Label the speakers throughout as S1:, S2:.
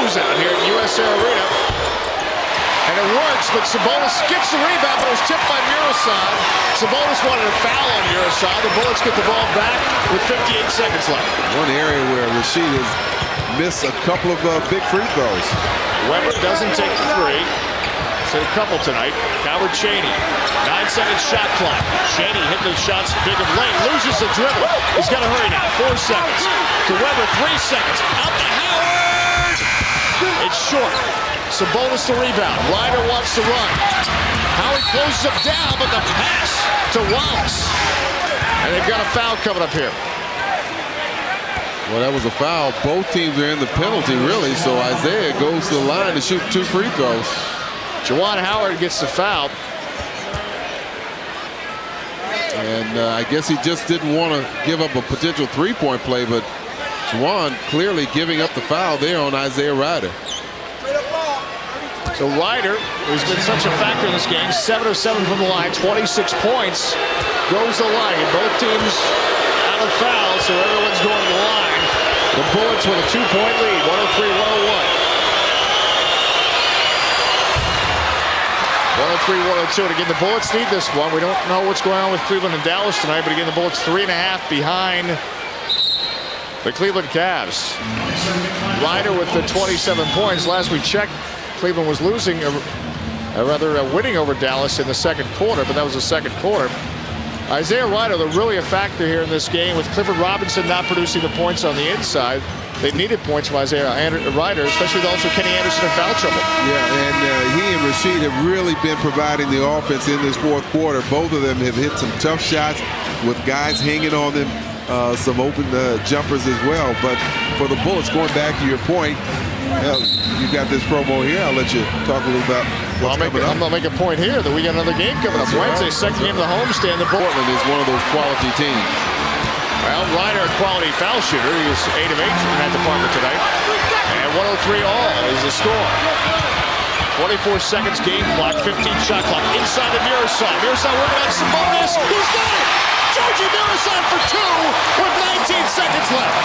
S1: closeout here at USA Arena. And it works, but Sabonis gets the rebound, but it was tipped by Murasad. Sabonis wanted a foul on Murasad. The Bullets get the ball back with 58 seconds left.
S2: One area where Rasheed has missed a couple of big free throws.
S1: Weber doesn't take the three. He's hit a couple tonight. Howard Chaney, 9-second shot clock. Chaney hit the shots big of late, loses the dribble. He's got to hurry now. 4 seconds. To Weber, 3 seconds. Out to Howard. It's short. Sabonis the rebound. Ryder wants to run. Howard closes him down, but the pass to Wallace. And they've got a foul coming up here.
S2: Well, that was a foul. Both teams are in the penalty, really. So Isaiah goes to the line to shoot 2 free throws.
S1: Juwan Howard gets the foul.
S2: And I guess he just didn't want to give up a potential three-point play, but Juwan clearly giving up the foul there on Isaiah Ryder.
S1: So Ryder, who's been such a factor in this game, 7 of 7 from the line, 26 points, goes the line. Both teams out of fouls, so everyone's going to the line. The Bullets with a 2-point lead, 103-101. 103-102, and again, the Bullets need this one. We don't know what's going on with Cleveland and Dallas tonight, but again, the Bullets 3.5 behind the Cleveland Cavs. Ryder with the 27 points. Last we checked, Cleveland was losing, winning over Dallas in the second quarter, but that was the second quarter. Isaiah Ryder, they're really a factor here in this game, with Clifford Robinson not producing the points on the inside. They needed points from Isaiah Ryder, especially with also Kenny Anderson in foul trouble.
S2: Yeah, and he and Rasheed have really been providing the offense in this fourth quarter. Both of them have hit some tough shots with guys hanging on them, some open jumpers as well. But for the Bullets, going back to your point, you've got this promo here. I'll let you talk a little about what's coming up.
S1: I'm going to make a point here that we got another game coming up. Wednesday, second game of the homestand.
S2: Portland is one of those quality teams.
S1: Well, Ryder, a quality foul shooter. He is 8 of 8 in that department tonight. And 103 all is the score. 24 seconds game clock, 15 shot clock. Inside to Murasad. Murasad working on Sabonis. He's got it! Georgie Murasad for 2 with 19 seconds left.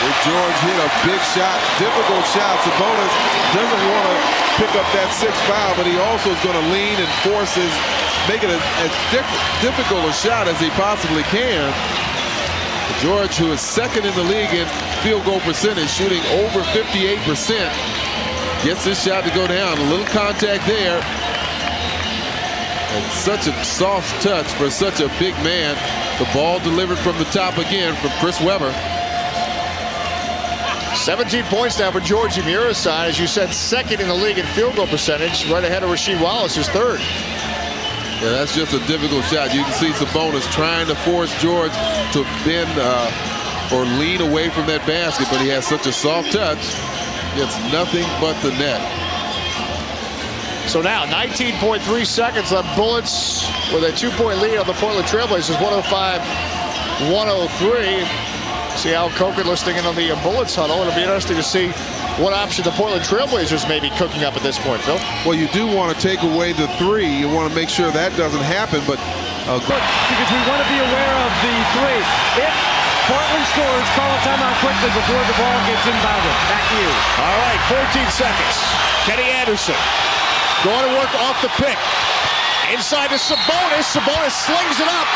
S2: Well, George hit a big shot, difficult shot. Sabonis doesn't want to pick up that 6th foul, but he also is going to lean and force make it as difficult a shot as he possibly can. George, who is second in the league in field goal percentage, shooting over 58%, gets this shot to go down. A little contact there. And such a soft touch for such a big man. The ball delivered from the top again from Chris Webber.
S1: 17 points now for Georgie Murasad, as you said, second in the league in field goal percentage, right ahead of Rasheed Wallace, who's third.
S2: Yeah, that's just a difficult shot. You can see Sabonis trying to force George to bend or lean away from that basket, but he has such a soft touch. Gets nothing but the net.
S1: So now 19.3 seconds left. Bullets with a 2-point lead on the Portland Trailblazers, 105-103. See Al Coker listening in on the Bullets huddle. It'll be interesting to see what option the Portland Trailblazers may be cooking up at this point, Phil.
S2: Well, you do want to take away the 3. You want to make sure that doesn't happen, but
S3: because we want to be aware of the 3. If Portland scores, call a timeout quickly before the ball gets inbounded. Back to you.
S1: All right, 14 seconds. Kenny Anderson going to work off the pick. Inside to Sabonis. Sabonis slings it up,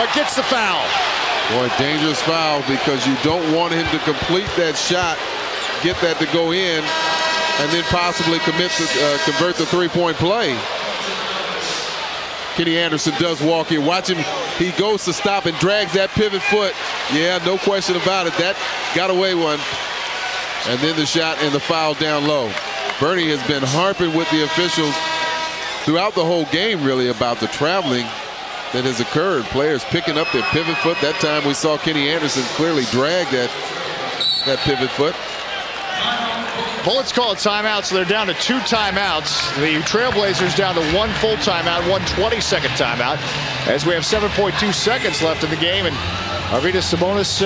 S1: but gets the foul.
S2: Boy, dangerous foul, because you don't want him to complete that shot, get that to go in, and then possibly convert the 3-point play. Kenny Anderson does walk here. Watch him. He goes to stop and drags that pivot foot. Yeah, no question about it. That got away one. And then the shot and the foul down low. Bernie has been harping with the officials throughout the whole game, really, about the traveling that has occurred. Players picking up their pivot foot. That time we saw Kenny Anderson clearly drag that pivot foot.
S1: Bullets call a timeout, so they're down to 2 timeouts. The Trailblazers down to 1 full timeout, 1 20-second timeout, as we have 7.2 seconds left in the game, and Arvydas Sabonis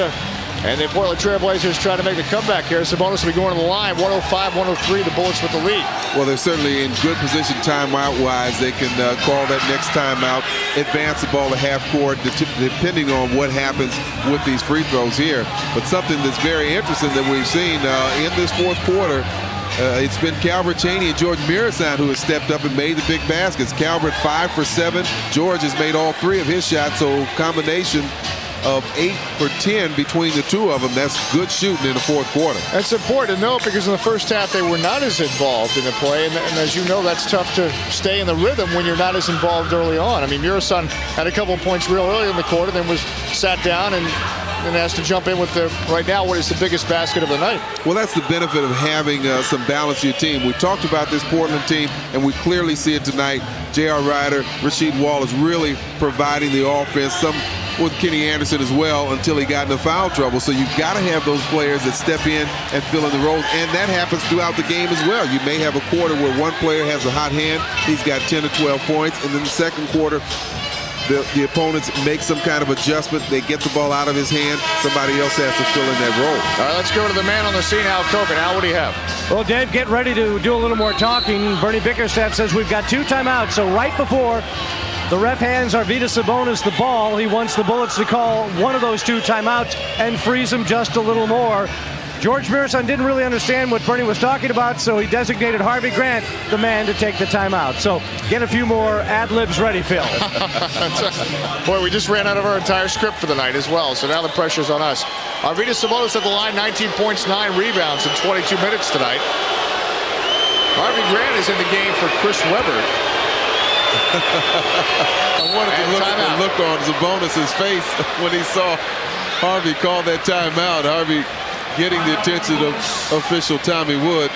S1: And the Portland Trailblazers trying to make the comeback here. Sabonis will be going to the line. 105-103, the Bullets with the lead.
S2: Well, they're certainly in good position timeout-wise. They can call that next timeout, advance the ball to half court, depending on what happens with these free throws here. But something that's very interesting that we've seen in this fourth quarter, it's been Calvert Chaney and George Mirasan who has stepped up and made the big baskets. Calvert 5 for 7. George has made all 3 of his shots, so combination of 8 for 10 between the two of them. That's good shooting in the fourth quarter.
S1: That's important to note because in the first half they were not as involved in the play, and as you know, that's tough to stay in the rhythm when you're not as involved early on. I mean, Murasan had a couple of points real early in the quarter, then was sat down and has to jump in with right now what is the biggest basket of the night.
S2: Well, that's the benefit of having some balance to your team. We talked about this Portland team, and we clearly see it tonight. J.R. Rider, Rasheed Wallace really providing the offense. Some with Kenny Anderson as well until he got into foul trouble. So you've got to have those players that step in and fill in the roles, and that happens throughout the game as well. You may have a quarter where one player has a hot hand. He's got 10 to 12 points, and then the second quarter, the opponents make some kind of adjustment. They get the ball out of his hand. Somebody else has to fill in that role.
S1: All right, let's go to the man on the scene, Al Kogan. Al, what do you have?
S3: Well, Dave, get ready to do a little more talking. Bernie Bickerstaff says we've got 2 timeouts. So right before the ref hands Arvydas Sabonis the ball, he wants the Bullets to call one of those 2 timeouts and freeze him just a little more. George Mirasan didn't really understand what Bernie was talking about, so he designated Harvey Grant the man to take the timeout. So get a few more ad-libs ready, Phil.
S1: Boy, we just ran out of our entire script for the night as well, so now the pressure's on us. Arvydas Sabonis at the line, 19 points, 9 rebounds in 22 minutes tonight. Harvey Grant is in the game for Chris Webber.
S2: I wanted to look at the look on Sabonis' face when he saw Harvey call that timeout. Harvey getting the attention of official Tommy Wood.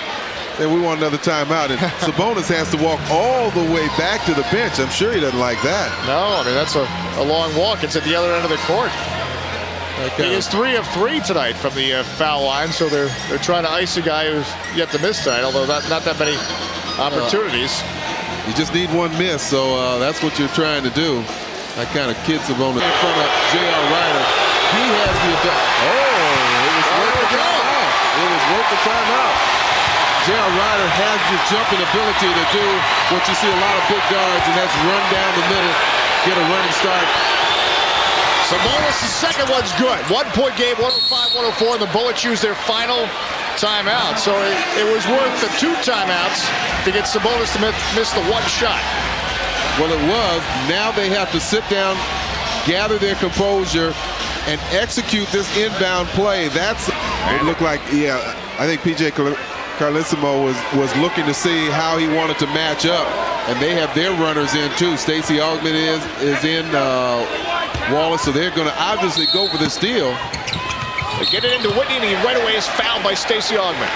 S2: And we want another timeout. And Sabonis has to walk all the way back to the bench. I'm sure he doesn't like that.
S1: No, I mean, that's a long walk. It's at the other end of the court. He is 3 of 3 tonight from the foul line, so they're trying to ice a guy who's yet to miss tonight, although not that many opportunities.
S2: You just need one miss, so that's what you're trying to do. That kind of kid Sabonis in front of J.R. Rider. He has the it was worth the timeout. It was worth the timeout. J.R. Rider has the jumping ability to do what you see a lot of big guards, and that's run down the middle, get a running start.
S1: Sabonis' second one's good. 1-point game, 105-104, and the Bullets use their final timeout. So it was worth the 2 timeouts to get Sabonis to miss the 1 shot.
S2: Well, it was. Now they have to sit down, gather their composure, and execute this inbound play. It looked like, I think P.J. Carlissimo was looking to see how he wanted to match up, and they have their runners in too. Stacey Augmon is in, Wallace, so they're going to obviously go for the steal.
S1: They get it into Whitney, and he right away is fouled by Stacey Augmon.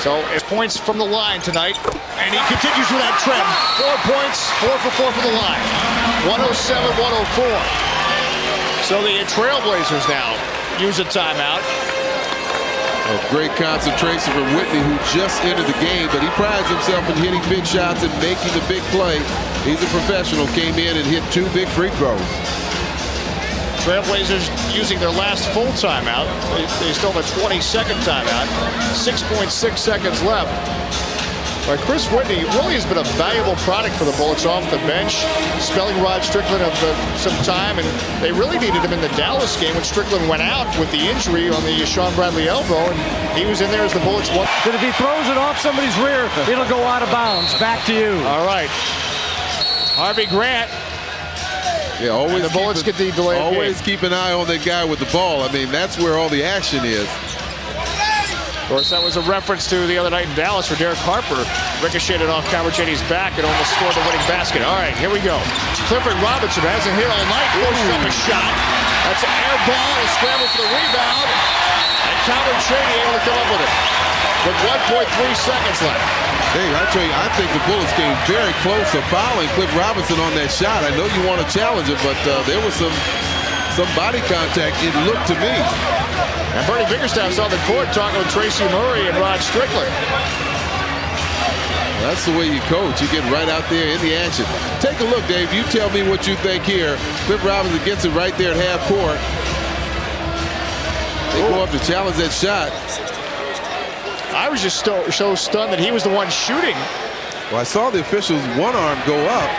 S1: So it's points from the line tonight, and he continues with that trend. 4 points, 4 for 4 from the line. 107-104. So the Trailblazers now use a timeout.
S2: A great concentration from Whitney, who just entered the game, but he prides himself in hitting big shots and making the big play. He's a professional, came in and hit 2 big free throws.
S1: Trailblazers using their last full timeout. They still have a 22nd timeout. 6.6 seconds left. But Chris Whitney really has been a valuable product for the Bullets off the bench, spelling Rod Strickland of some time, and they really needed him in the Dallas game when Strickland went out with the injury on the Sean Bradley elbow, and he was in there as the Bullets won.
S3: But if he throws it off somebody's rear, it'll go out of bounds. Back to you.
S1: All right. Harvey Grant.
S2: Yeah, always
S1: the Bullets get the delay.
S2: Always keep an eye on that guy with the ball. I mean, that's where all the action is.
S1: Of course, that was a reference to the other night in Dallas where Derek Harper ricocheted off Calvert Chaney's back and almost scored the winning basket. All right, here we go. Clifford Robinson hasn't hit all night. Forced up a shot. That's an air ball. A scramble for the rebound. And Calvert Chaney able to come up with it with 1.3 seconds left.
S2: Hey, I tell you, I think the Bullets came very close to fouling Cliff Robinson on that shot. I know you want to challenge it, but there was some body contact, it looked to me.
S1: And Bernie Bickerstaff's on the court talking with Tracy Murray and Rod Strickland.
S2: That's the way you coach. You get right out there in the action. Take a look, Dave. You tell me what you think here. Cliff Robinson gets it right there at half court. They go up to challenge that shot.
S1: I was just so stunned that he was the one shooting.
S2: Well, I saw the official's one arm go up.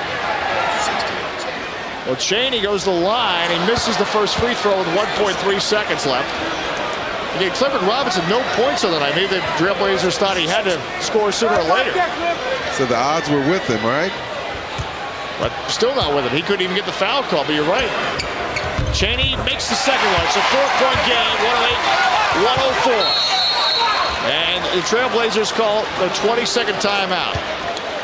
S1: Well, Chaney goes to the line. He misses the first free throw with 1.3 seconds left. Again, Clifford Robinson, no points on the night. Maybe the Trailblazers thought he had to score sooner or later.
S2: So the odds were with him, right?
S1: But still not with him. He couldn't even get the foul call, but you're right. Chaney makes the second one. It's a 4-point game, 108-104. And the Trailblazers call the 22nd timeout.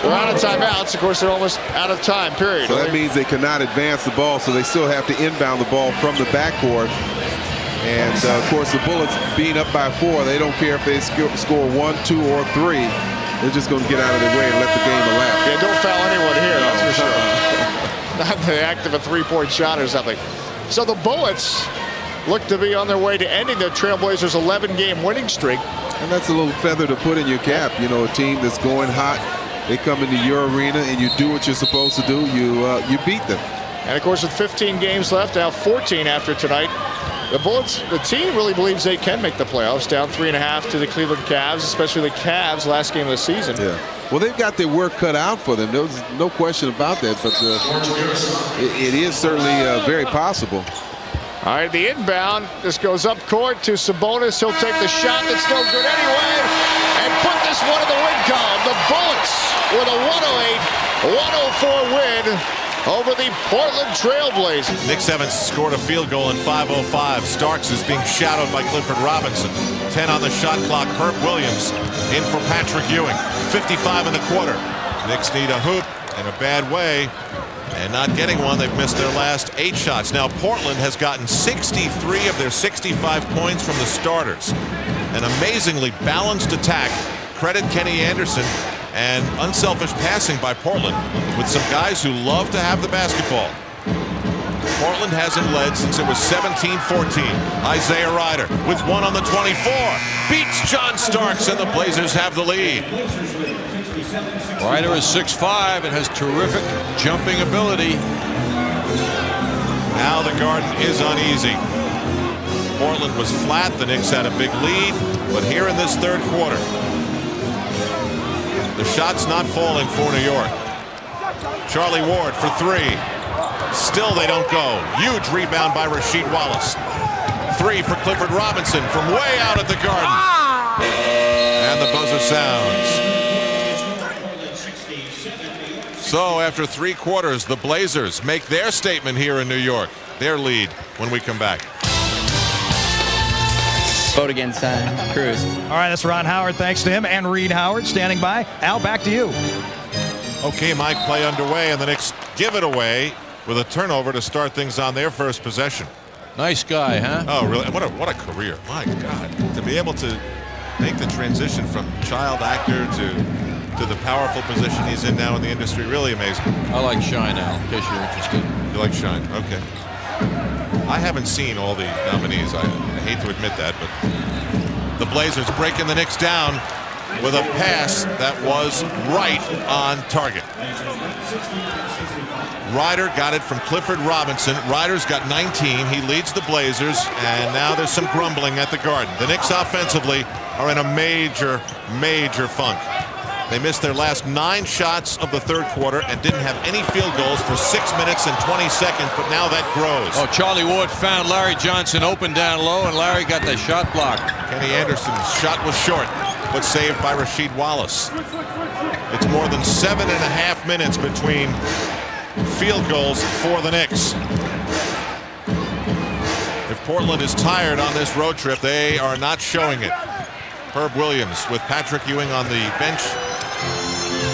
S1: They're out of timeouts. Of course, they're almost out of time, period.
S2: So that means they cannot advance the ball, so they still have to inbound the ball from the backcourt. And, of course, the Bullets being up by 4, they don't care if they score 1, 2, or 3. They're just going to get out of their way and let the game elapse.
S1: Yeah, don't foul anyone here, that's for sure. Not the act of a three-point shot or something. So the Bullets look to be on their way to ending the Trailblazers' 11-game winning streak.
S2: And that's a little feather to put in your cap. You know, a team that's going hot, they come into your arena and you do what you're supposed to do. You beat them.
S1: And, of course, with 15 games left, now 14 after tonight, the Bullets, the team really believes they can make the playoffs, down 3.5 to the Cleveland Cavs, especially the Cavs last game of the season.
S2: Yeah. Well, they've got their work cut out for them. There's no question about that, but it is certainly very possible.
S1: All right, the inbound. This goes up court to Sabonis. He'll take the shot that's no good anyway and put this one in the win column. The Bullets with a 108-104 win over the Portland Trailblazers.
S4: Knicks haven't scored a field goal in 5:05. Starks is being shadowed by Clifford Robinson. 10 on the shot clock. Herb Williams in for Patrick Ewing. 55 in the quarter. Knicks need a hoop in a bad way. And not getting one, they've missed their last 8 shots. Now Portland has gotten 63 of their 65 points from the starters. An amazingly balanced attack. Credit Kenny Anderson and unselfish passing by Portland with some guys who love to have the basketball. Portland hasn't led since it was 17-14. Isaiah Ryder with one on the 24. Beats John Starks and the Blazers have the lead.
S5: Ryder is 6'5" and has terrific jumping ability.
S4: Now the Garden is uneasy. Portland was flat. The Knicks had a big lead. But here in this third quarter, the shot's not falling for New York. Charlie Ward for 3. Still they don't go. Huge rebound by Rasheed Wallace. 3 for Clifford Robinson from way out at the Garden. And the buzzer sounds. So after 3 quarters, the Blazers make their statement here in New York. Their lead when we come back.
S6: Vote against Cruz.
S7: All right, that's Ron Howard. Thanks to him and Reed Howard standing by. Al, back to you.
S4: Okay, Mike, play underway, and the Knicks give it away with a turnover to start things on their first possession.
S5: Nice guy, huh?
S4: Oh, really? What a career. My God. To be able to make the transition from child actor to the powerful position he's in now in the industry, really amazing.
S5: I like Shine, Al, in case you're interested.
S4: You like Shine? Okay. I haven't seen all the nominees. I hate to admit that, but the Blazers breaking the Knicks down with a pass that was right on target. Ryder got it from Clifford Robinson. Ryder's got 19. He leads the Blazers, and now there's some grumbling at the Garden. The Knicks offensively are in a major funk. They missed their last 9 shots of the third quarter and didn't have any field goals for 6 minutes and 20 seconds, but now that grows.
S5: Oh, Charlie Ward found Larry Johnson open down low, and Larry got the shot blocked.
S4: Kenny Anderson's shot was short, but saved by Rasheed Wallace. It's more than 7.5 minutes between field goals for the Knicks. If Portland is tired on this road trip, they are not showing it. Herb Williams with Patrick Ewing on the bench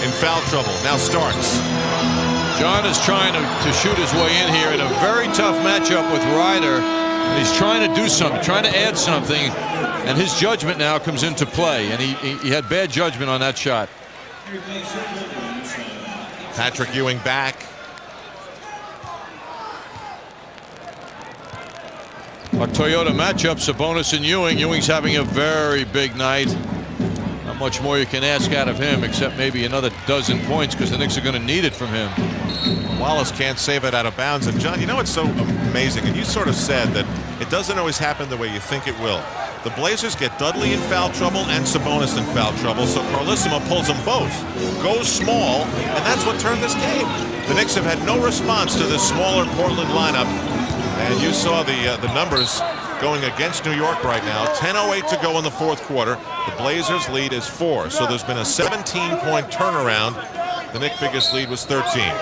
S4: in foul trouble. Now Starks.
S5: John is trying to shoot his way in here in a very tough matchup with Ryder. And he's trying to do something, trying to add something. And his judgment now comes into play. And he had bad judgment on that shot.
S4: Patrick Ewing back.
S5: A Toyota matchup, Sabonis and Ewing. Ewing's having a very big night. much more you can ask out of him, except maybe another dozen points, because the Knicks are going to need it from him.
S4: Wallace can't save it out of bounds. And John, you know what's so amazing? And you sort of said that it doesn't always happen the way you think it will. The Blazers get Dudley in foul trouble and Sabonis in foul trouble, so Carlissimo pulls them both, goes small, and that's what turned this game. The Knicks have had no response to this smaller Portland lineup, and you saw the numbers going against New York right now. 10:08 to go in the fourth quarter. The Blazers' lead is 4, so there's been a 17-point turnaround. The Knicks' biggest lead was 13.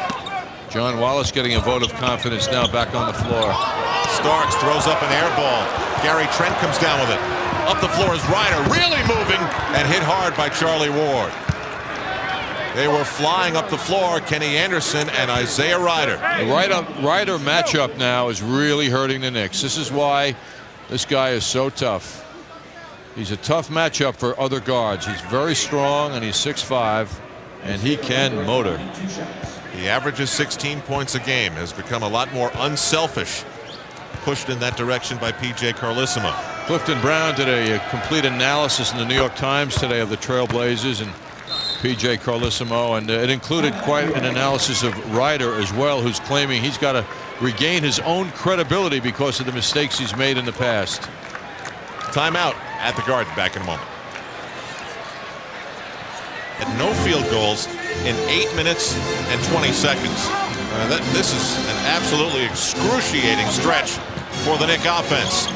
S5: John Wallace getting a vote of confidence now, back on the floor.
S4: Starks throws up an air ball. Gary Trent comes down with it. Up the floor is Ryder, really moving, and hit hard by Charlie Ward. They were flying up the floor, Kenny Anderson and Isaiah Ryder.
S5: The Ryder matchup now is really hurting the Knicks. This is why this guy is so tough. He's a tough matchup for other guards. He's very strong, and he's 6'5", and he can motor.
S4: He averages 16 points a game, has become a lot more unselfish, pushed in that direction by P.J. Carlissimo.
S5: Clifton Brown did a complete analysis in the New York Times today of the Trailblazers and P.J. Carlissimo, and it included quite an analysis of Ryder as well, who's claiming he's got to regain his own credibility because of the mistakes he's made in the past.
S4: Timeout at the Garden. Back in a moment. At no field goals in 8 minutes and 20 seconds. This is an absolutely excruciating stretch for the Knick offense.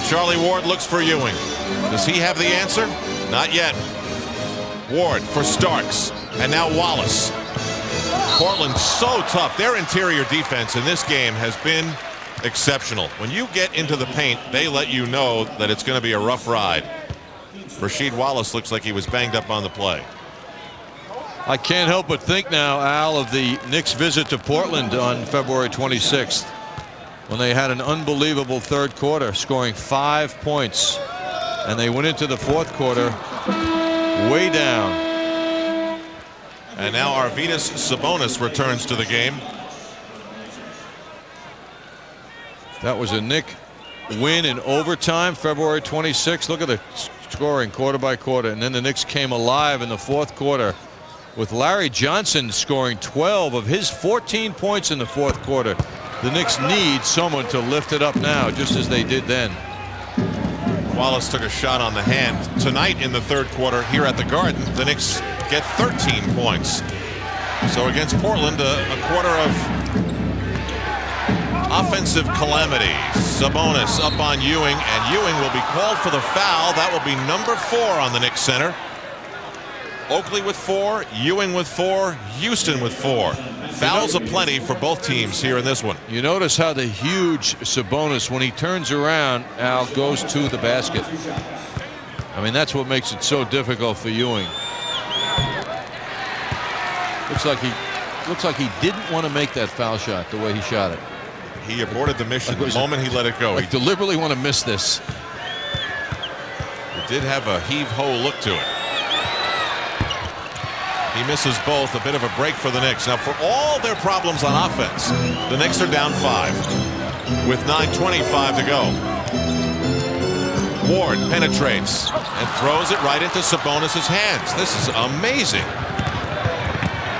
S4: Charlie Ward looks for Ewing. Does he have the answer? Not yet. Ward for Starks, and now Wallace. Portland so tough. Their interior defense in this game has been exceptional. When you get into the paint, they let you know that it's going to be a rough ride. Rasheed Wallace looks like he was banged up on the play.
S5: I can't help but think now, Al, of the Knicks' visit to Portland on February 26th, when they had an unbelievable third quarter, scoring 5 points, and they went into the fourth quarter way down.
S4: And now Arvydas Sabonis returns to the game.
S5: That was a Knick win in overtime, February 26th. Look at the scoring quarter by quarter, and then the Knicks came alive in the fourth quarter with Larry Johnson scoring 12 of his 14 points in the fourth quarter. The Knicks need someone to lift it up now, just as they did then.
S4: Wallace took a shot on the hand. Tonight in the third quarter here at the Garden, the Knicks get 13 points. So against Portland, a quarter of offensive calamity. Sabonis up on Ewing, and Ewing will be called for the foul. That will be number 4 on the Knicks center. Oakley with 4, Ewing with 4, Houston with 4. Fouls aplenty for both teams here in this one.
S5: You notice how the huge Sabonis, when he turns around, Al, goes to the basket. I mean, that's what makes it so difficult for Ewing. Looks like he didn't want to make that foul shot the way he shot it.
S4: He aborted the mission the moment he let it go.
S5: He deliberately want to miss this.
S4: It did have a heave-ho look to it. He misses both. A bit of a break for the Knicks. Now, for all their problems on offense, the Knicks are down 5 with 9:25 to go. Ward penetrates and throws it right into Sabonis' hands. This is amazing.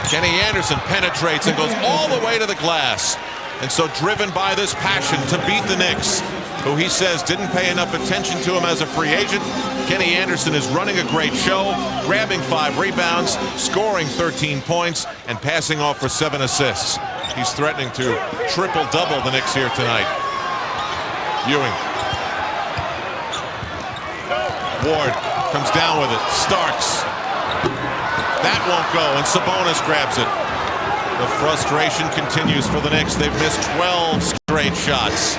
S4: Kenny Anderson penetrates and goes all the way to the glass. And so, driven by this passion to beat the Knicks, who he says didn't pay enough attention to him as a free agent, Kenny Anderson is running a great show, grabbing 5 rebounds, scoring 13 points, and passing off for 7 assists. He's threatening to triple-double the Knicks here tonight. Ewing. Ward comes down with it. Starks. That won't go, and Sabonis grabs it. The frustration continues for the Knicks. They've missed 12 straight shots.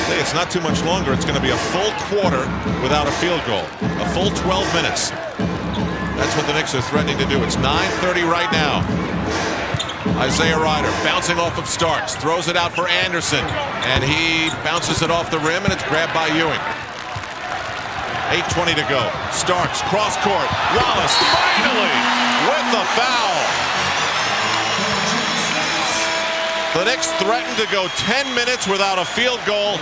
S4: Hey, it's not too much longer. It's going to be a full quarter without a field goal. A full 12 minutes. That's what the Knicks are threatening to do. It's 9:30 right now. Isaiah Ryder bouncing off of Starks. Throws it out for Anderson. And he bounces it off the rim, and it's grabbed by Ewing. 8:20 to go. Starks, cross court. Wallace finally with the foul. The Knicks threatened to go 10 minutes without a field goal,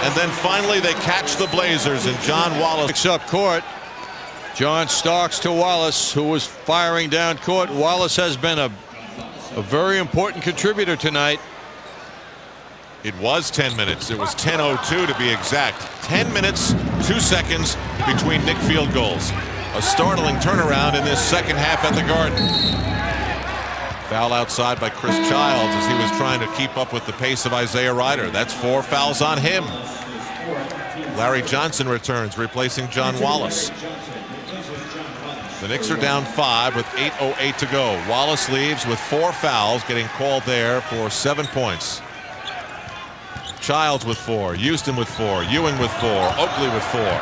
S4: and then finally they catch the Blazers, and John Wallace
S5: picks up court. John Starks to Wallace, who was firing down court. Wallace has been a very important contributor tonight.
S4: It was 10 minutes. It was 10:02 to be exact. 10 minutes, 2 seconds between Knick field goals. A startling turnaround in this second half at the Garden. Foul outside by Chris Childs as he was trying to keep up with the pace of Isaiah Rider. That's 4 fouls on him. Larry Johnson returns, replacing John Wallace. The Knicks are down 5 with 8:08 to go. Wallace leaves with 4 fouls, getting called there for 7 points. Childs with 4, Houston with 4, Ewing with 4, Oakley with 4.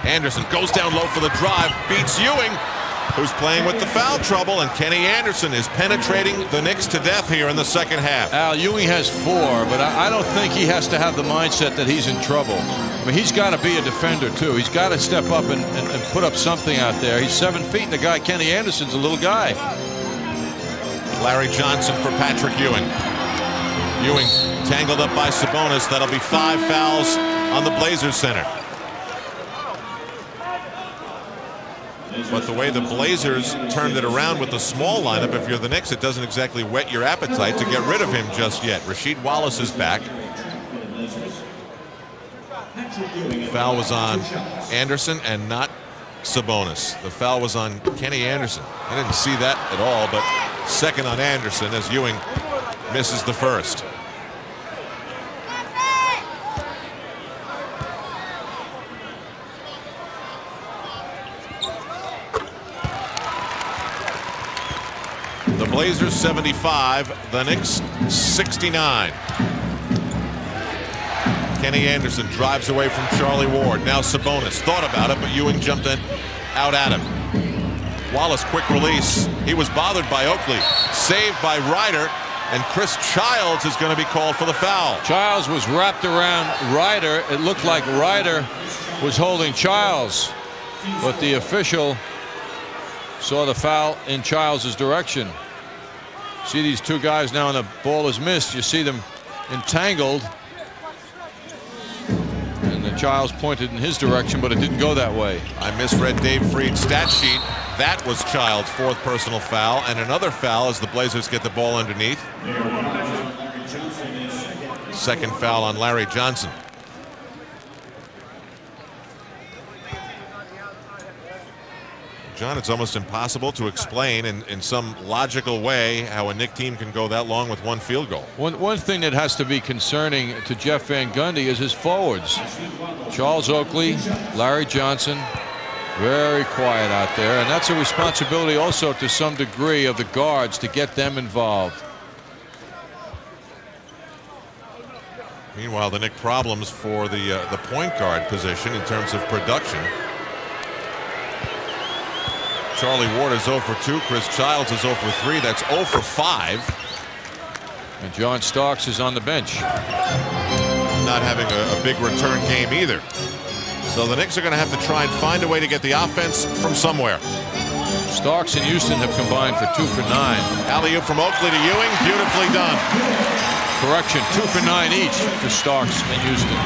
S4: Anderson goes down low for the drive, beats Ewing, who's playing with the foul trouble, and Kenny Anderson is penetrating the Knicks to death here in the second half.
S5: Al, Ewing has 4, but I don't think he has to have the mindset that he's in trouble. I mean, he's got to be a defender, too. He's got to step up and put up something out there. He's 7 feet, and the guy, Kenny Anderson's a little guy.
S4: Larry Johnson for Patrick Ewing. Ewing tangled up by Sabonis. That'll be 5 fouls on the Blazers center. But the way the Blazers turned it around with the small lineup, if you're the Knicks, it doesn't exactly whet your appetite to get rid of him just yet. Rasheed Wallace is back. Foul was on Anderson and not Sabonis. The foul was on Kenny Anderson. I didn't see that at all, but second on Anderson as Ewing misses the first. The Blazers 75, the Knicks 69. Kenny Anderson drives away from Charlie Ward. Now Sabonis thought about it, but Ewing jumped in out at him. Wallace, quick release. He was bothered by Oakley. Saved by Rider, and Chris Childs is going to be called for the foul.
S5: Childs was wrapped around Rider. It looked like Rider was holding Childs, but the official saw the foul in Childs' direction. See these two guys now, and the ball is missed. You see them entangled, and the Childs pointed in his direction, but it didn't go that way.
S4: I misread Dave Freed's stat sheet. That was Childs' 4th personal foul, and another foul as the Blazers get the ball underneath. Second foul on Larry Johnson. John, it's almost impossible to explain in some logical way how a Knick team can go that long with 1 field goal.
S5: One thing that has to be concerning to Jeff Van Gundy is his forwards. Charles Oakley, Larry Johnson, very quiet out there, and that's a responsibility also to some degree of the guards to get them involved.
S4: Meanwhile, the Knick problems for the point guard position in terms of production. Charlie Ward is 0 for 2. Chris Childs is 0 for 3. That's 0 for 5.
S5: And John Starks is on the bench.
S4: Not having a big return game either. So the Knicks are going to have to try and find a way to get the offense from somewhere.
S5: Starks and Houston have combined for 2 for 9.
S4: Alley-oop from Oakley to Ewing. Beautifully done.
S5: Correction, 2 for 9 each for Starks and Houston.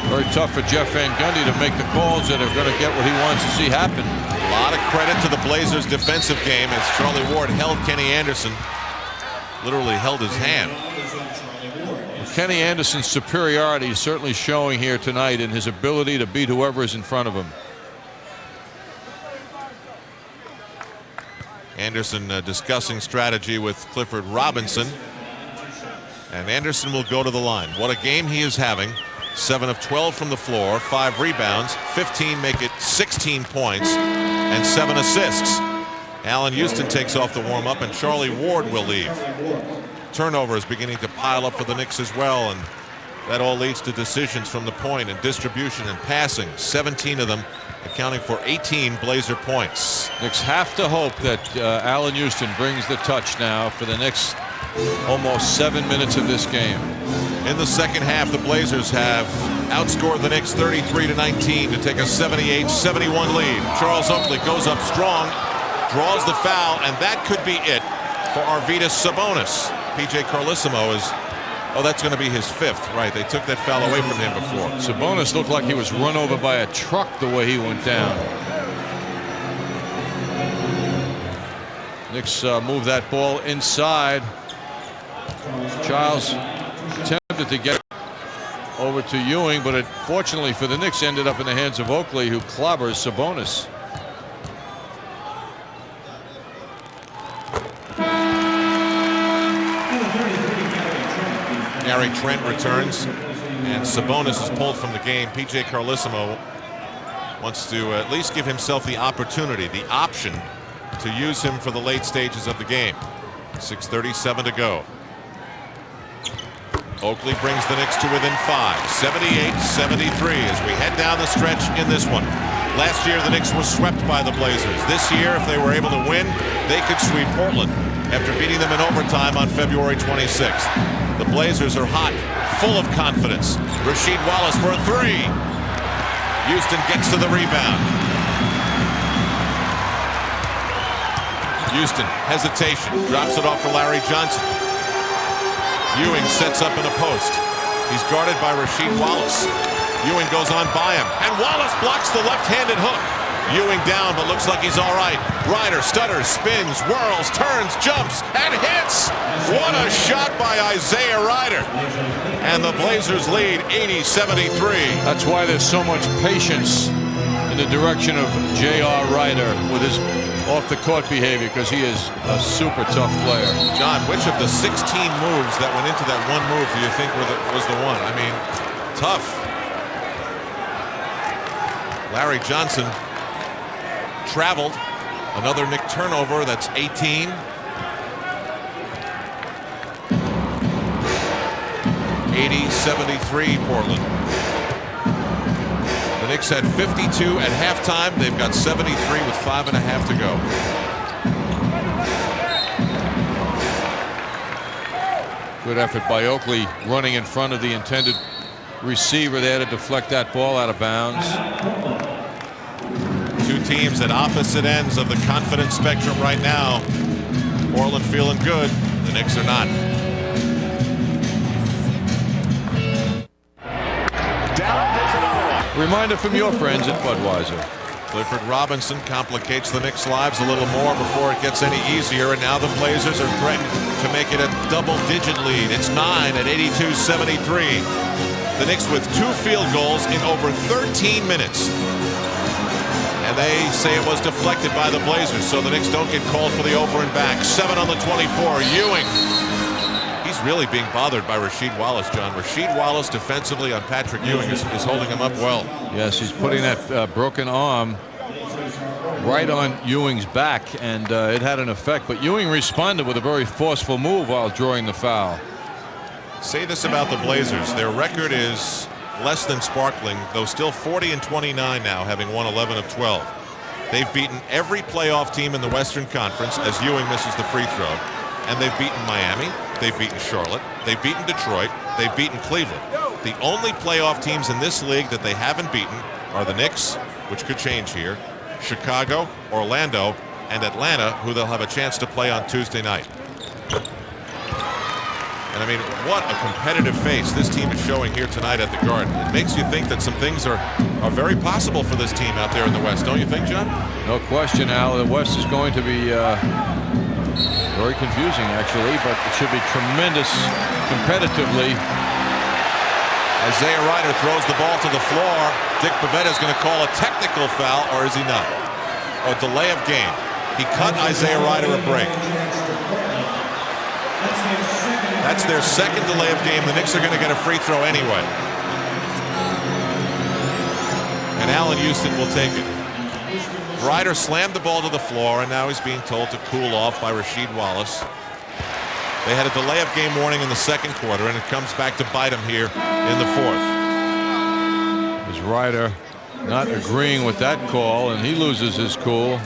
S5: Very tough for Jeff Van Gundy to make the calls that are going to get what he wants to see happen.
S4: A lot of credit to the Blazers' defensive game as Charlie Ward held Kenny Anderson. Literally held his hand.
S5: Kenny Anderson's superiority is certainly showing here tonight in his ability to beat whoever is in front of him.
S4: Anderson discussing strategy with Clifford Robinson. And Anderson will go to the line. What a game he is having. 7 of 12 from the floor, 5 rebounds, 15 make it 16 points, and 7 assists. Allen Houston takes off the warm-up, and Charlie Ward will leave. Turnovers beginning to pile up for the Knicks as well, and that all leads to decisions from the point and distribution and passing. 17 of them accounting for 18 Blazer points.
S5: Knicks have to hope that Allen Houston brings the touch now for the next almost 7 minutes of this game.
S4: In the second half, the Blazers have outscored the Knicks 33-19 to take a 78-71 lead. Charles Oakley goes up strong, draws the foul, and that could be it for Arvydas Sabonis. P.J. Carlesimo is Oh, that's going to be his 5th. Right, they took that foul away from him before.
S5: Sabonis looked like he was run over by a truck the way he went down. Knicks move that ball inside. Childs attempted to get over to Ewing, but it, fortunately for the Knicks, ended up in the hands of Oakley, who clobbers Sabonis.
S4: Gary Trent returns, and Sabonis is pulled from the game. P.J. Carlissimo wants to at least give himself the opportunity, the option, to use him for the late stages of the game. 6:37 to go. Oakley brings the Knicks to within 5, 78-73 as we head down the stretch in this one. Last year, the Knicks were swept by the Blazers. This year, if they were able to win, they could sweep Portland after beating them in overtime on February 26th. The Blazers are hot, full of confidence. Rasheed Wallace for a 3. Houston gets to the rebound. Houston, hesitation, drops it off for Larry Johnson. Ewing sets up in a post. He's guarded by Rasheed Wallace. Ewing goes on by him, and Wallace blocks the left-handed hook. Ewing down, but looks like he's all right. Ryder stutters, spins, whirls, turns, jumps, and hits. What a shot by Isaiah Ryder. And the Blazers lead 80-73.
S5: That's why there's so much patience in the direction of J.R. Ryder with his off-the-court behavior, because he is a super tough player.
S4: John, which of the 16 moves that went into that one move do you think was the one? I mean, tough. Larry Johnson traveled. Another Knick turnover. That's 18. (80-73) Portland. The Knicks had 52 at halftime. They've got 73 with 5.5 to go.
S5: Good effort by Oakley, running in front of the intended receiver there to deflect that ball out of bounds.
S4: Two teams at opposite ends of the confidence spectrum right now. Portland feeling good. The Knicks are not.
S5: Reminder from your friends at Budweiser.
S4: Clifford Robinson complicates the Knicks' lives a little more before it gets any easier, and now the Blazers are threatened to make it a double-digit lead. It's 9 at 82-73. The Knicks with 2 field goals in over 13 minutes. And they say it was deflected by the Blazers, so the Knicks don't get called for the over and back. 7 on the 24. Ewing. He's really being bothered by Rasheed Wallace, John. Rasheed Wallace defensively on Patrick Ewing is holding him up well.
S5: Yes, he's putting that broken arm right on Ewing's back, and it had an effect. But Ewing responded with a very forceful move while drawing the foul.
S4: Say this about the Blazers. Their record is less than sparkling, though still 40-29 now, having won 11 of 12. They've beaten every playoff team in the Western Conference as Ewing misses the free throw. And they've beaten Miami, they've beaten Charlotte, they've beaten Detroit, they've beaten Cleveland. The only playoff teams in this league that they haven't beaten are the Knicks, which could change here, Chicago, Orlando, and Atlanta, who they'll have a chance to play on Tuesday night. And I mean, what a competitive face this team is showing here tonight at the Garden. It makes you think that some things are very possible for this team out there in the West, don't you think, John?
S5: No question, Al. The West is going to be very confusing, actually, but it should be tremendous competitively.
S4: Isaiah Ryder throws the ball to the floor. Dick Bavetta is going to call a technical foul, or is he not? A delay of game. He cut Isaiah Ryder a break. That's their second delay of game. The Knicks are going to get a free throw anyway. And Allen Houston will take it. Ryder slammed the ball to the floor, and now he's being told to cool off by Rasheed Wallace. They had a delay of game warning in the second quarter, and it comes back to bite him here in the fourth.
S5: Is Ryder not agreeing with that call, and he loses his cool.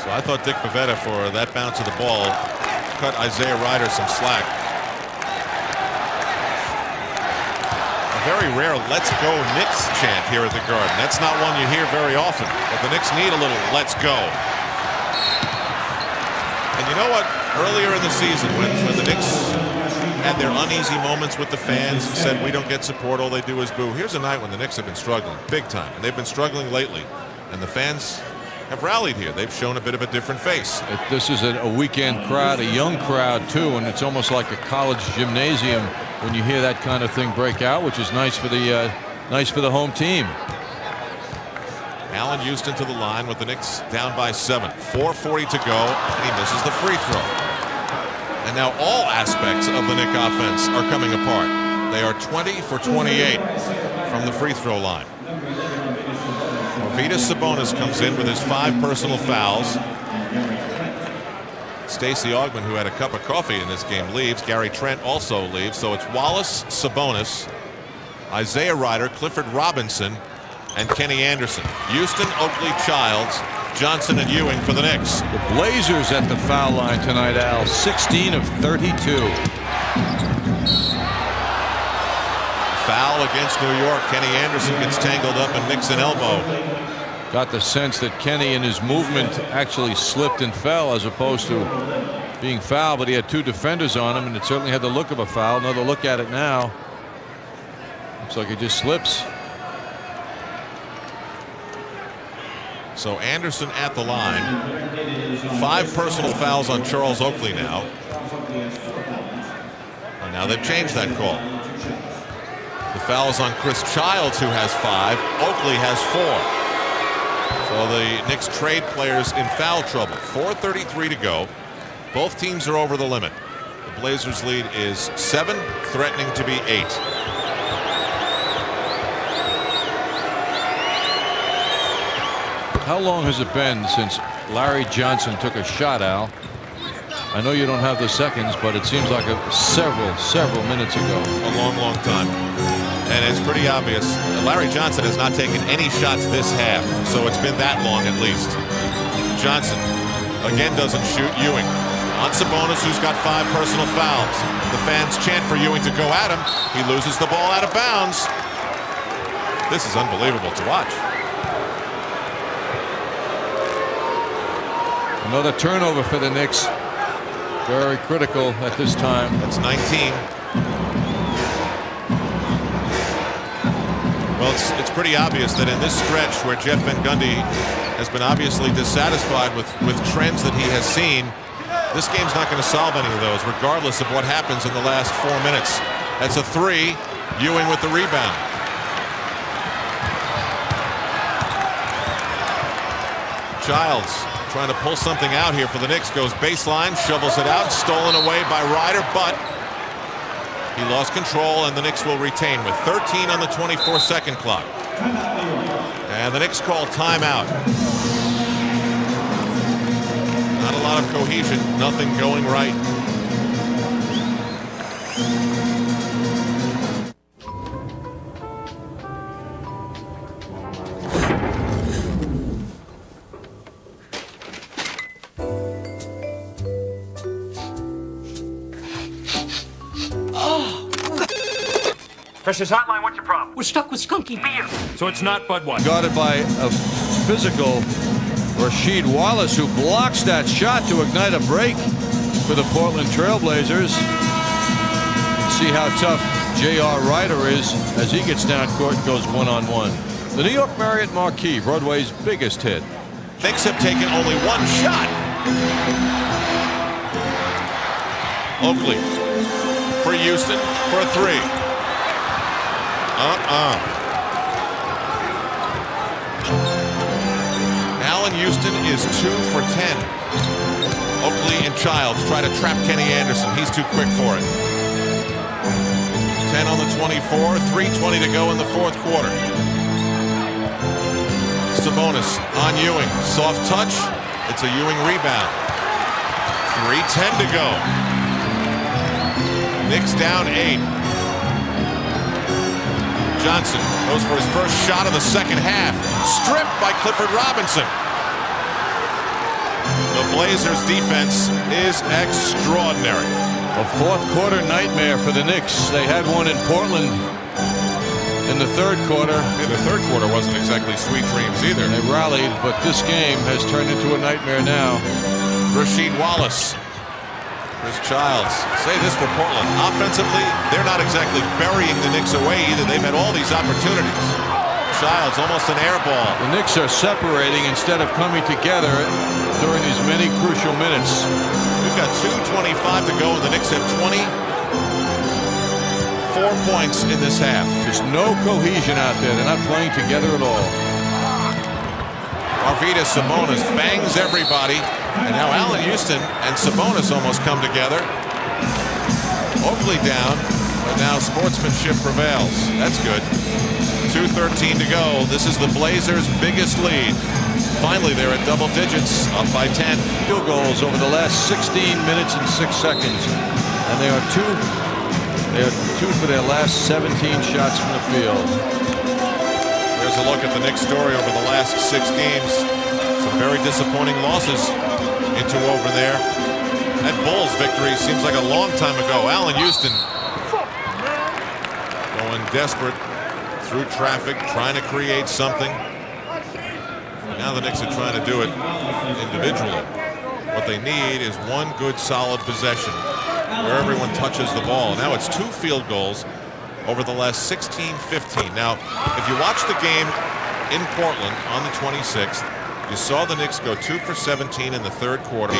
S4: So I thought Dick Bavetta, for that bounce of the ball, cut Isaiah Ryder some slack. Very rare "Let's go Knicks" chant here at the Garden. That's not one you hear very often, but the Knicks need a little "Let's go." And you know what? Earlier in the season, when the Knicks had their uneasy moments with the fans and said we don't get support, all they do is boo. Here's a night when the Knicks have been struggling big time, and they've been struggling lately. And the fans have rallied here. They've shown a bit of a different face.
S5: This is a weekend crowd, a young crowd too, and it's almost like a college gymnasium when you hear that kind of thing break out, which is nice for the home team.
S4: Allen Houston to the line with the Knicks down by 7. 4:40 to go, and he misses the free throw. And now all aspects of the Knick offense are coming apart. They are 20 for 28 from the free throw line. Arvydas Sabonis comes in with his 5 personal fouls. Stacey Augmon, who had a cup of coffee in this game, leaves. Gary Trent also leaves. So it's Wallace, Sabonis, Isaiah Rider, Clifford Robinson, and Kenny Anderson. Houston, Oakley, Childs, Johnson, and Ewing for the Knicks.
S5: The Blazers at the foul line tonight, Al. 16 of 32.
S4: Foul against New York. Kenny Anderson gets tangled up and nicks an elbow.
S5: Got the sense that Kenny in his movement actually slipped and fell as opposed to being fouled, but he had 2 defenders on him, and it certainly had the look of a foul. Another look at it now. Looks like he just slips.
S4: So Anderson at the line. 5 personal fouls on Charles Oakley now. And now they've changed that call. The foul is on Chris Childs, who has 5. Oakley has 4. So the Knicks trade players in foul trouble. 4:33 to go. Both teams are over the limit. The Blazers lead is 7, threatening to be 8.
S5: How long has it been since Larry Johnson took a shot, Al? I know you don't have the seconds, but it seems like several minutes ago.
S4: A long time. And it's pretty obvious. Larry Johnson has not taken any shots this half, so it's been that long at least. Johnson again doesn't shoot. Ewing on Sabonis, who's got 5 personal fouls. The fans chant for Ewing to go at him. He loses the ball out of bounds. This is unbelievable to watch.
S5: Another turnover for the Knicks. Very critical at this time.
S4: That's 19. Well, it's pretty obvious that in this stretch where Jeff Van Gundy has been obviously dissatisfied with trends that he has seen, this game's not going to solve any of those, regardless of what happens in the last 4 minutes. That's a 3. Ewing with the rebound. Childs trying to pull something out here for the Knicks. Goes baseline, shovels it out, stolen away by Rider, but he lost control, and the Knicks will retain with 13 on the 24-second clock. And the Knicks call timeout. Not a lot of cohesion, nothing going right.
S8: Precious Hotline, what's your problem?
S9: We're stuck with skunky beer.
S8: So it's not Budweiser.
S5: Guarded by a physical Rasheed Wallace, who blocks that shot to ignite a break for the Portland Trailblazers. See how tough J.R. Rider is as he gets down court and goes one-on-one. The New York Marriott Marquis, Broadway's biggest hit.
S4: Knicks have taken only 1 shot. Oakley for Houston for a 3. Allen Houston is 2 for 10. Oakley and Childs try to trap Kenny Anderson. He's too quick for it. 10 on the 24, 3:20 to go in the 4th quarter. Sabonis on Ewing. Soft touch. It's a Ewing rebound. 3:10 to go. Knicks down 8. Johnson goes for his first shot of the second half. Stripped by Clifford Robinson. The Blazers' defense is extraordinary.
S5: A 4th quarter nightmare for the Knicks. They had one in Portland in the 3rd quarter.
S4: Yeah, the 3rd quarter wasn't exactly sweet dreams either.
S5: They rallied, but this game has turned into a nightmare now.
S4: Rasheed Wallace. Chris Childs. Say this for Portland. Offensively, they're not exactly burying the Knicks away either. They've had all these opportunities. Childs, almost an air ball.
S5: The Knicks are separating instead of coming together during these many crucial minutes.
S4: We've got 2:25 to go, and the Knicks have 24 points in this half.
S5: Just no cohesion out there. They're not playing together at all.
S4: Arvydas Sabonis bangs everybody, and now Allen Houston and Sabonis almost come together. Oakley down, but now sportsmanship prevails. That's good. 2:13 to go. This is the Blazers' biggest lead. Finally, they're at double digits, up by 10.
S5: Field goals over the last 16 minutes and 6 seconds, and they are two for their last 17 shots from the field.
S4: Here's a look at the Knicks story over the last 6 games. Some very disappointing losses over there. That Bulls victory seems like a long time ago. Allen Houston going desperate through traffic, trying to create something. Now the Knicks are trying to do it individually. What they need is one good solid possession where everyone touches the ball. Now it's 2 field goals over the last 16-15. Now, if you watch the game in Portland on the 26th, you saw the Knicks go 2 for 17 in the third quarter.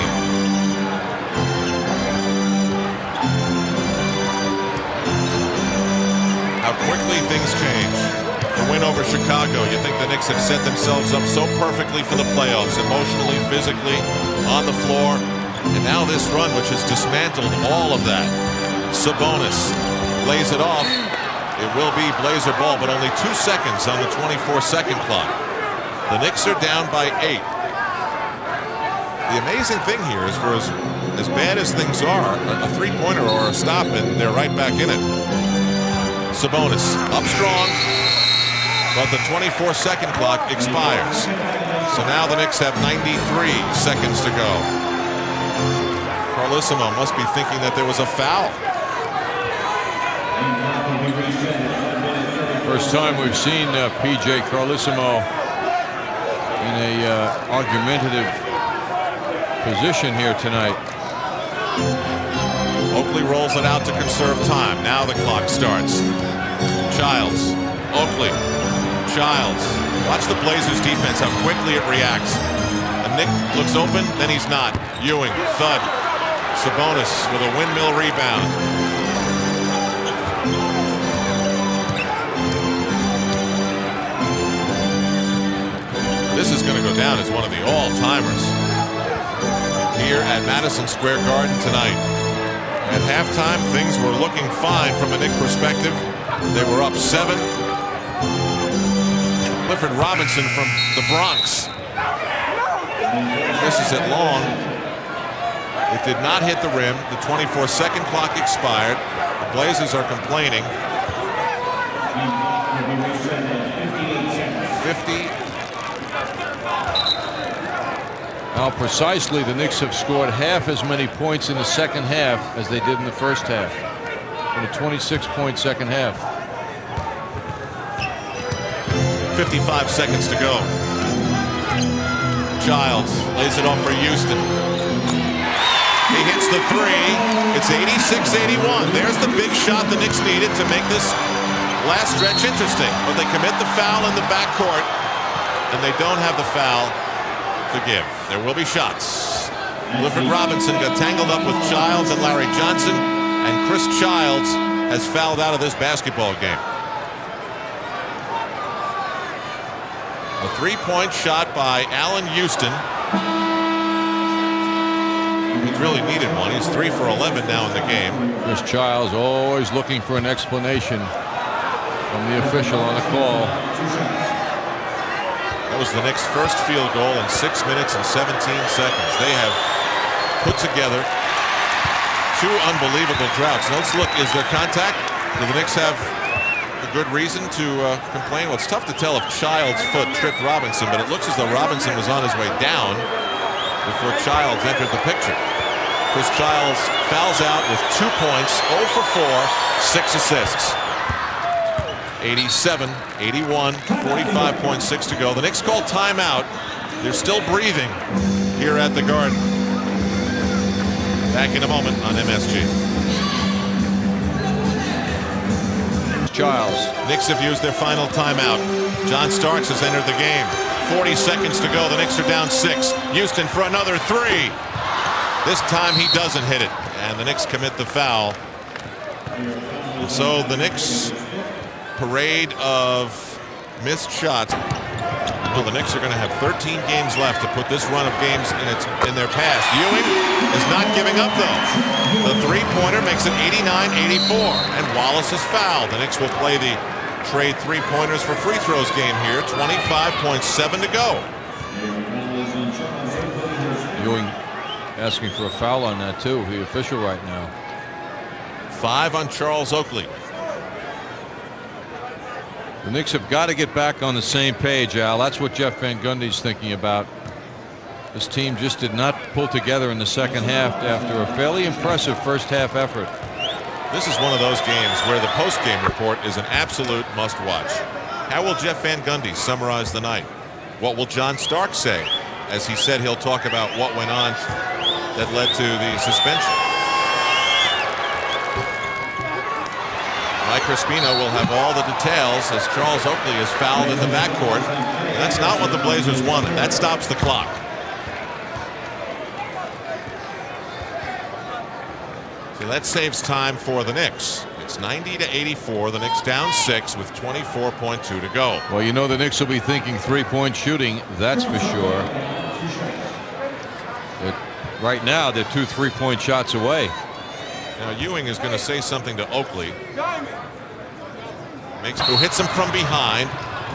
S4: How quickly things change. The win over Chicago, you think the Knicks have set themselves up so perfectly for the playoffs, emotionally, physically, on the floor. And now this run, which has dismantled all of that. Sabonis lays it off. It will be Blazer ball, but only 2 seconds on the 24-second clock. The Knicks are down by 8. The amazing thing here is, for as bad as things are, a three-pointer or a stop, and they're right back in it. Sabonis up strong, but the 24-second clock expires. So now the Knicks have 93 seconds to go. Carlissimo must be thinking that there was a foul.
S5: First time we've seen P.J. Carlissimo in a argumentative position here tonight.
S4: Oakley rolls it out to conserve time. Now the clock starts. Childs, Oakley, Childs. Watch the Blazers defense, how quickly it reacts. And Nick looks open, then he's not. Ewing, thud. Sabonis with a windmill rebound. This is going to go down as one of the all-timers here at Madison Square Garden tonight. At halftime, things were looking fine from a Knick perspective. They were up 7. Clifford Robinson from the Bronx misses it long. It did not hit the rim. The 24-second clock expired. The Blazers are complaining. 50.
S5: Now, precisely, the Knicks have scored half as many points in the second half as they did in the first half. In a 26-point second half.
S4: 55 seconds to go. Childs lays it off for Houston. He hits the 3. It's 86-81. There's the big shot the Knicks needed to make this last stretch interesting. But they commit the foul in the backcourt, and they don't have the foul to give. There will be shots. Clifford Robinson got tangled up with Childs and Larry Johnson, and Chris Childs has fouled out of this basketball game. A 3-point shot by Allen Houston. He's really needed one. He's 3 for 11 now in the game.
S5: Chris Childs always looking for an explanation from the official on the call.
S4: That was the Knicks' first field goal in 6 minutes and 17 seconds. They have put together 2 unbelievable droughts. Now let's look, is there contact? Do the Knicks have a good reason to complain? Well, it's tough to tell if Childs' foot tripped Robinson, but it looks as though Robinson was on his way down before Childs entered the picture. Chris Childs fouls out with 2 points, 0 for 4, 6 assists. 87-81, 45.6 to go. The Knicks called timeout. They're still breathing here at the Garden. Back in a moment on MSG.
S5: Childs.
S4: Knicks have used their final timeout. John Starks has entered the game. 40 seconds to go. The Knicks are down 6. Houston for another 3. This time he doesn't hit it, and the Knicks commit the foul. And so the Knicks parade of missed shots. Well, the Knicks are going to have 13 games left to put this run of games in their past. Ewing is not giving up, though. The three-pointer makes it 89-84, and Wallace is fouled. The Knicks will play the trade three-pointers for free throws game here. 25.7 to go.
S5: Ewing asking for a foul on that, too, the official right now.
S4: 5 on Charles Oakley.
S5: The Knicks have got to get back on the same page, Al. That's what Jeff Van Gundy's thinking about. This team just did not pull together in the second half after a fairly impressive first half effort.
S4: This is one of those games where the post-game report is an absolute must-watch. How will Jeff Van Gundy summarize the night? What will John Stark say? As he said, he'll talk about what went on that led to the suspension. Mike Crispino will have all the details as Charles Oakley is fouled in the backcourt. That's not what the Blazers wanted. That stops the clock. So that saves time for the Knicks. It's 90-84. The Knicks down 6 with 24.2 to go.
S5: Well, you know the Knicks will be thinking three-point shooting. That's for sure. Right now, they're 2 3-point shots away.
S4: Now Ewing is going to say something to Oakley. Who hits him from behind.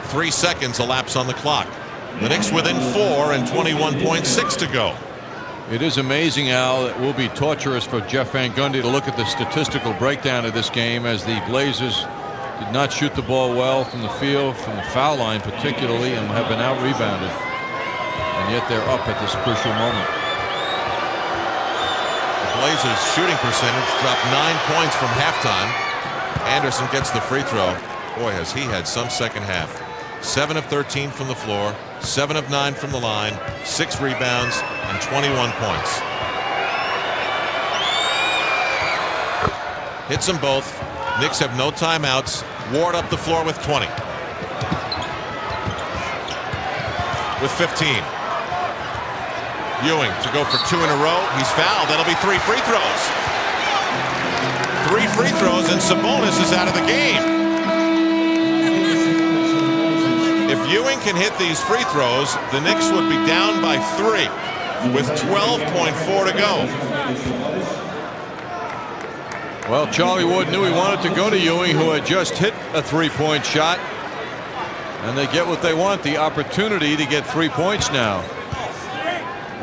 S4: 3 seconds elapse on the clock. The Knicks within 4 and 21.6 to go.
S5: It is amazing, Al. It will be torturous for Jeff Van Gundy to look at the statistical breakdown of this game as the Blazers did not shoot the ball well from the field, from the foul line particularly, and have been out-rebounded. And yet they're up at this crucial moment.
S4: Blazers shooting percentage dropped 9 points from halftime. Anderson gets the free throw. Boy, has he had some second half. 7 of 13 from the floor, 7 of 9 from the line, 6 rebounds, and 21 points. Hits them both. Knicks have no timeouts. Ward up the floor with 20. With 15. Ewing to go for 2 in a row. He's fouled. That'll be 3 free throws. 3 free throws, and Sabonis is out of the game. If Ewing can hit these free throws, the Knicks would be down by 3 with 12.4 to go.
S5: Well, Charlie Ward knew he wanted to go to Ewing, who had just hit a 3-point shot. And they get what they want, the opportunity to get 3 points now.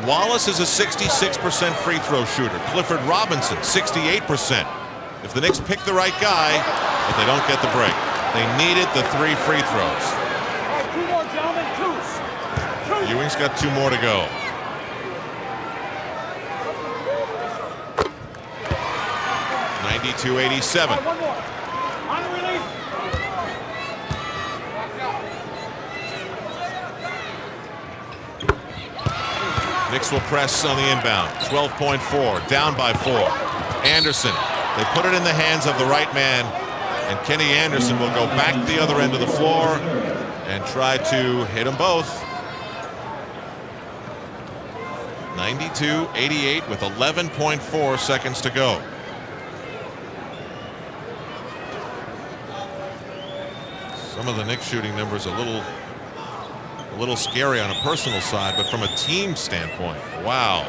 S4: Wallace is a 66% free throw shooter. Clifford Robinson, 68%. If the Knicks pick the right guy, but they don't get the break. They needed the 3 free throws. Ewing's got 2 more to go. (92-87). Knicks will press on the inbound. 12.4, down by 4. Anderson, they put it in the hands of the right man, and Kenny Anderson will go back the other end of the floor and try to hit them both. 92-88 with 11.4 seconds to go. Some of the Knicks shooting numbers a little scary on a personal side, but from a team standpoint, wow.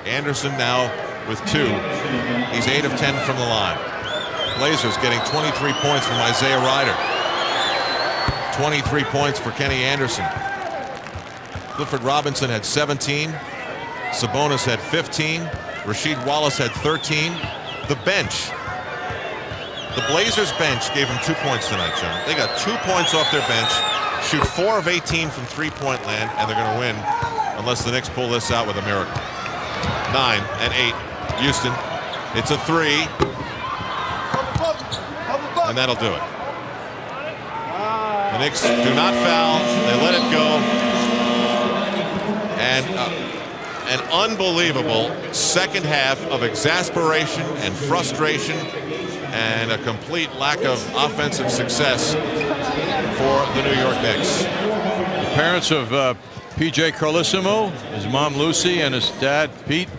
S4: Anderson now with 2. He's 8 of 10 from the line. Blazers getting 23 points from Isaiah Rider. 23 points for Kenny Anderson. Clifford Robinson had 17. Sabonis had 15. Rasheed Wallace had 13. The bench. The Blazers bench gave them 2 points tonight, John. They got 2 points off their bench, shoot 4 of 18 from three-point land, and they're going to win unless the Knicks pull this out with a miracle. 9 and 8. Houston. It's a 3. And that'll do it. The Knicks do not foul. They let it go. an unbelievable second half of exasperation and frustration and a complete lack of offensive success for the New York Knicks.
S5: The parents of P.J. Carlissimo, his mom Lucy, and his dad Pete,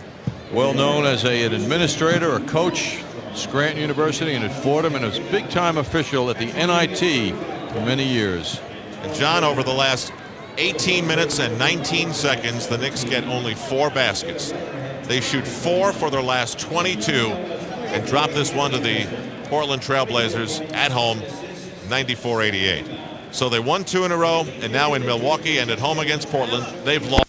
S5: well known as an administrator, a coach at Scranton University and at Fordham, and a big-time official at the NIT for many years.
S4: And John, over the last 18 minutes and 19 seconds, the Knicks get only 4 baskets. They shoot 4 for their last 22 and drop this one to the Portland Trailblazers at home, 94-88. So they won 2 in a row, and now in Milwaukee and at home against Portland, they've lost.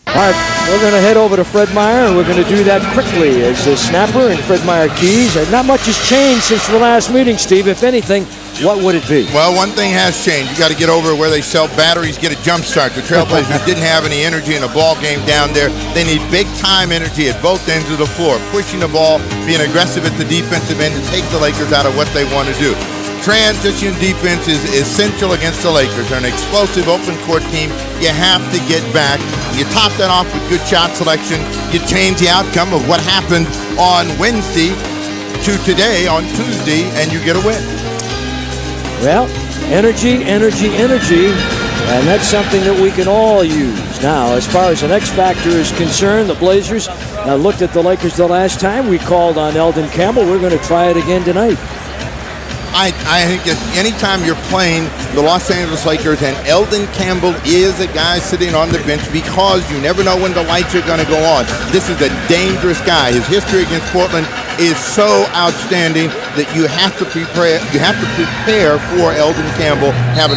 S9: All right, we're going to head over to Fred Meyer, and we're going to do that quickly as the snapper and Fred Meyer keys. And not much has changed since the last meeting, Steve. If anything, what would it be?
S10: Well, one thing has changed. You got to get over where they sell batteries, get a jump start. The Trailblazers didn't have any energy in a ball game down there. They need big-time energy at both ends of the floor, pushing the ball, being aggressive at the defensive end to take the Lakers out of what they want to do. Transition defense is essential against the Lakers. They're an explosive open court team. You have to get back. You top that off with good shot selection. You change the outcome of what happened on Wednesday to today on Tuesday, and you get a win.
S9: Well, energy, energy, energy, and that's something that we can all use. Now, as far as the next factor is concerned, the Blazers looked at the Lakers the last time. We called on Eldon Campbell. We're going to try it again tonight.
S10: I think that anytime you're playing the Los Angeles Lakers and Eldon Campbell is a guy sitting on the bench because you never know when the lights are going to go on. This is a dangerous guy. His history against Portland is so outstanding that you have to prepare for Eldon Campbell having a